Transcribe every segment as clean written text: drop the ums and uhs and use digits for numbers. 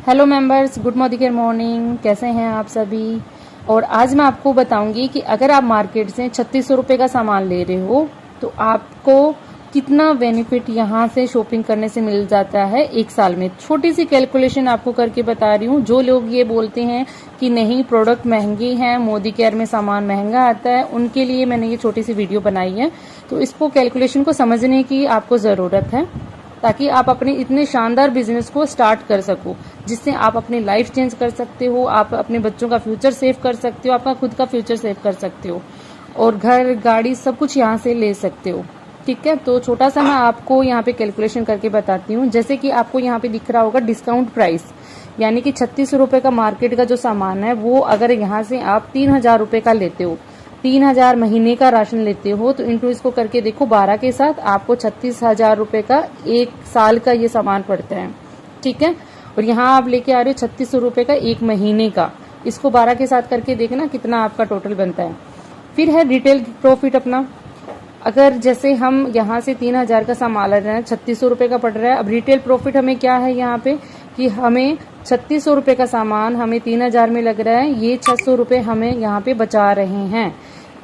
Hello members, good morning. कैसे हैं आप सभी। और आज मैं आपको बताऊंगी कि अगर आप मार्केट से 3600 रुपये का सामान ले रहे हो तो आपको कितना बेनिफिट यहाँ से शॉपिंग करने से मिल जाता है एक साल में। छोटी सी कैलकुलेशन आपको करके बता रही हूँ। जो लोग ये बोलते हैं कि नहीं प्रोडक्ट महंगे हैं, मोदी केयर में सामान महंगा आता है, उनके लिए मैंने ये छोटी सी वीडियो बनाई है। तो इसको कैलकुलेशन को समझने की आपको ज़रूरत है ताकि आप अपने इतने शानदार बिजनेस को स्टार्ट कर सको, जिससे आप अपनी लाइफ चेंज कर सकते हो, आप अपने बच्चों का फ्यूचर सेव कर सकते हो, आपका खुद का फ्यूचर सेव कर सकते हो और घर गाड़ी सब कुछ यहाँ से ले सकते हो। ठीक है, तो छोटा सा मैं आपको यहाँ पे कैलकुलेशन करके बताती हूँ। जैसे कि आपको यहाँ पे दिख रहा होगा डिस्काउंट प्राइस, यानी कि 3600 रुपये का मार्केट का जो सामान है वो अगर यहाँ से आप 3000 रुपये का लेते हो, 3000 महीने का राशन लेते हो, तो इंटू इसको करके देखो 12 के साथ, आपको 36,000 रुपये का एक साल का ये सामान पड़ता है। ठीक है, और यहाँ आप लेके आ रहे हो 3600 रुपये का एक महीने का, इसको 12 के साथ करके देखना कितना आपका टोटल बनता है। फिर है रिटेल प्रॉफिट अपना। अगर जैसे हम यहाँ से 3000 का सामान ले रहे हैं, 3600 रुपये का पड़ रहा है। अब रिटेल प्रॉफिट हमें क्या है यहाँ पे कि हमें 3600 रुपये का सामान हमें 3000 में लग रहा है, ये 600 रुपये हमें यहाँ पे बचा रहे हैं।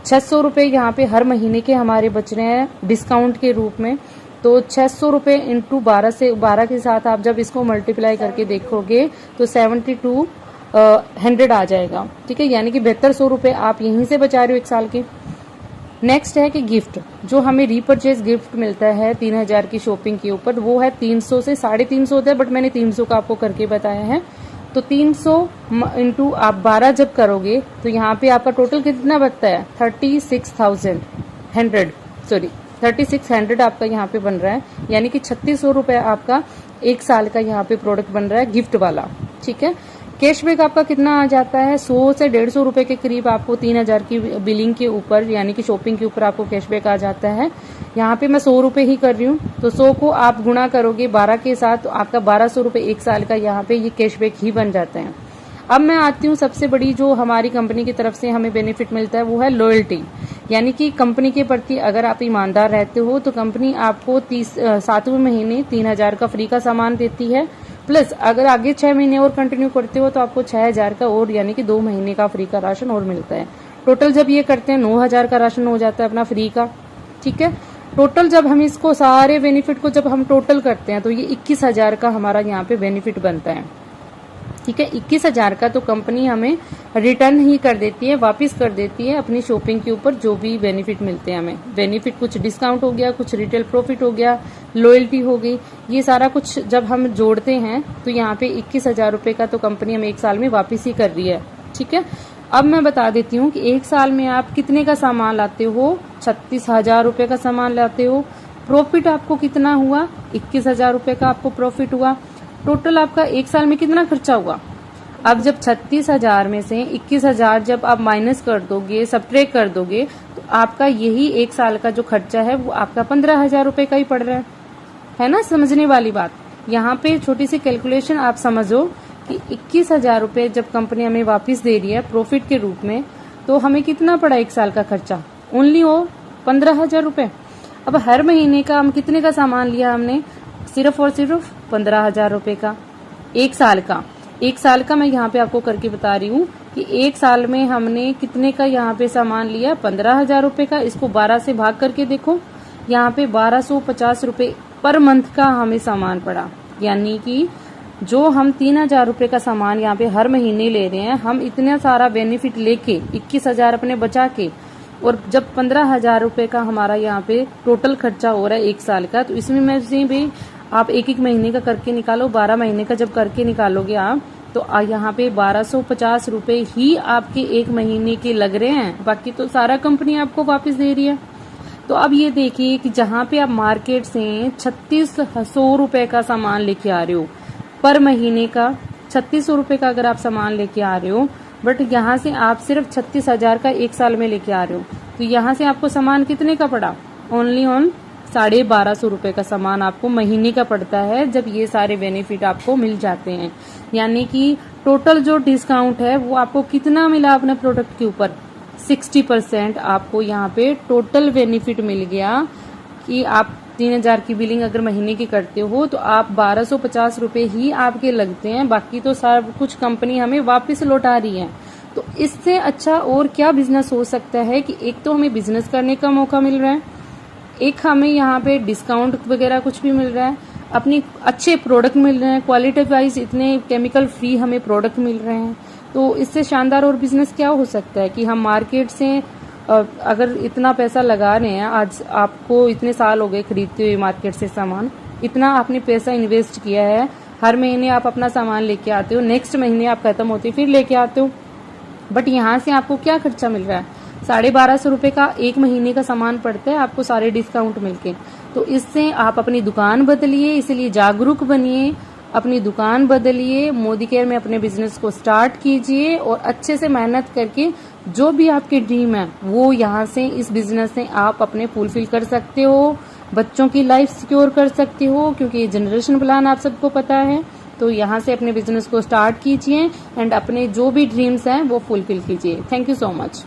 600 रुपये यहाँ पे हर महीने के हमारे बच रहे हैं डिस्काउंट के रूप में। तो 600 रुपये इंटू 12 के साथ आप जब इसको मल्टीप्लाई करके देखोगे तो 7200 आ जाएगा। ठीक है, यानी कि 7200 रुपये आप यहीं से बचा रहे हो एक साल के। नेक्स्ट है कि गिफ्ट, जो हमें रीपरचेज गिफ्ट मिलता है 3000 की शॉपिंग के ऊपर, वो है 300 से 350 होता है, बट मैंने 300 का आपको करके बताया है। तो 300 इंटू आप 12 जब करोगे तो यहाँ पे आपका टोटल कितना बचता है 3600 आपका यहाँ पे बन रहा है, यानी कि 3600 रुपये आपका एक साल का यहाँ पे प्रोडक्ट बन रहा है गिफ्ट वाला। ठीक है, कैशबैक आपका कितना आ जाता है 100 से 150 रुपए के करीब आपको 3000 की बिलिंग के ऊपर यानी कि शॉपिंग के ऊपर आपको कैशबैक आ जाता है। यहाँ पे मैं 100 रुपए ही कर रही हूँ, तो 100 को आप गुणा करोगे 12 के साथ तो आपका 1200 रुपए एक साल का यहाँ पे ये कैशबैक ही बन जाता है। अब मैं आती हूँ सबसे बड़ी जो हमारी कंपनी की तरफ से हमें बेनिफिट मिलता है वो है लॉयल्टी, यानी कि कंपनी के प्रति अगर आप ईमानदार रहते हो तो कंपनी आपको 7वें महीने 3000 का फ्री का सामान देती है, प्लस अगर आगे 6 महीने और कंटिन्यू करते हो तो आपको 6000 का और यानी कि 2 महीने का फ्री का राशन और मिलता है। टोटल जब ये करते हैं 9000 का राशन हो जाता है अपना फ्री का। ठीक है, टोटल जब हम इसको सारे बेनिफिट को जब हम टोटल करते हैं तो ये 21000 का हमारा यहाँ पे बेनिफिट बनता है। ठीक है, 21000 का तो कंपनी हमें रिटर्न ही कर देती है, वापस कर देती है अपनी शॉपिंग के ऊपर जो भी बेनिफिट मिलते हैं हमें। बेनिफिट कुछ डिस्काउंट हो गया, कुछ रिटेल प्रॉफिट हो गया, लॉयल्टी हो गई, ये सारा कुछ जब हम जोड़ते हैं तो यहाँ पे 21000 रुपये का तो कंपनी हमें एक साल में वापस ही कर रही है। ठीक है, अब मैं बता देती हूँ कि एक साल में आप कितने का सामान लाते हो, 36,000 रुपये का सामान लाते हो। प्रॉफिट आपको कितना हुआ, 21,000 रुपये का आपको प्रॉफिट हुआ। टोटल आपका एक साल में कितना खर्चा हुआ। अब जब 36,000 में से 21,000 जब आप माइनस कर दोगे, सब्ट्रैक्ट कर दोगे, तो आपका यही एक साल का जो खर्चा है वो आपका 15,000 रुपये का ही पड़ रहा है ना। समझने वाली बात यहाँ पे छोटी सी कैलकुलेशन आप समझो कि 21,000 रुपये जब कंपनी हमें वापस दे रही है प्रॉफिट के रूप में, तो हमें कितना पड़ा एक साल का खर्चा, ओनली हो 15,000 रुपये। अब हर महीने का हम कितने का सामान लिया हमने, सिर्फ और सिर्फ 15,000 रुपये का एक साल का। एक साल का मैं यहाँ पे आपको करके बता रही हूँ कि एक साल में हमने कितने का यहाँ पे सामान लिया, 15,000 रुपये का। इसको 12 से भाग करके देखो, यहाँ पे 1250 रुपये पर मंथ का हमें सामान पड़ा, यानी कि जो हम 3000 रुपये का सामान यहाँ पे हर महीने ले रहे हैं, हम इतना सारा बेनिफिट लेके 21,000 अपने बचा के, और जब 15,000 रुपये का हमारा यहाँ पे टोटल खर्चा हो रहा है एक साल का, तो इसमें में से भी आप एक महीने का करके निकालो, 12 महीने का जब करके निकालोगे आप, तो यहाँ पे 1250 रुपये ही आपके एक महीने के लग रहे हैं, बाकी तो सारा कंपनी आपको वापस दे रही है। तो अब ये देखिए कि जहाँ पे आप मार्केट से 3600 रुपये का सामान लेके आ रहे हो पर महीने का, 3600 रुपये का अगर आप सामान लेके आ रहे हो, बट यहाँ से आप सिर्फ 36,000 का एक साल में लेके आ रहे हो, तो यहाँ से आपको सामान कितने का पड़ा, ओनली ऑन 1250 रुपये का सामान आपको महीने का पड़ता है जब ये सारे बेनिफिट आपको मिल जाते हैं। यानी कि टोटल जो डिस्काउंट है वो आपको कितना मिला अपने प्रोडक्ट के ऊपर, 60% आपको यहाँ पे टोटल बेनिफिट मिल गया कि आप 3,000 की बिलिंग अगर महीने की करते हो तो आप 1250 रुपए ही आपके लगते हैं, बाकी तो सब कुछ कंपनी हमें वापस लौटा रही है। तो इससे अच्छा और क्या बिजनेस हो सकता है कि एक तो हमें बिजनेस करने का मौका मिल रहा है, एक हमें यहाँ पे डिस्काउंट वगैरह कुछ भी मिल रहा है, अपनी अच्छे प्रोडक्ट मिल रहे हैं, क्वालिटी वाइज इतने केमिकल फ्री हमें प्रोडक्ट मिल रहे हैं। तो इससे शानदार और बिजनेस क्या हो सकता है कि हम मार्केट से अगर इतना पैसा लगा रहे हैं, आज आपको इतने साल हो गए खरीदते हुए मार्केट से सामान, इतना आपने पैसा इन्वेस्ट किया है, हर महीने आप अपना सामान लेके आते हो, नेक्स्ट महीने आप खत्म होते फिर लेके आते हो, बट यहाँ से आपको क्या खर्चा मिल रहा है? 1250 रुपए का एक महीने का सामान पड़ता है आपको सारे डिस्काउंट मिलके। तो इससे आप अपनी दुकान बदलिए, इसलिए जागरूक बनिए, अपनी दुकान बदलिए, मोदी केयर में अपने बिजनेस को स्टार्ट कीजिए और अच्छे से मेहनत करके जो भी आपके ड्रीम है वो यहाँ से इस बिजनेस से आप अपने फुलफिल कर सकते हो, बच्चों की लाइफ सिक्योर कर सकते हो, क्योंकि ये जनरेशन प्लान आप सबको पता है। तो यहाँ से अपने बिजनेस को स्टार्ट कीजिए एंड अपने जो भी ड्रीम्स हैं वो फुलफिल कीजिए। Thank you so much.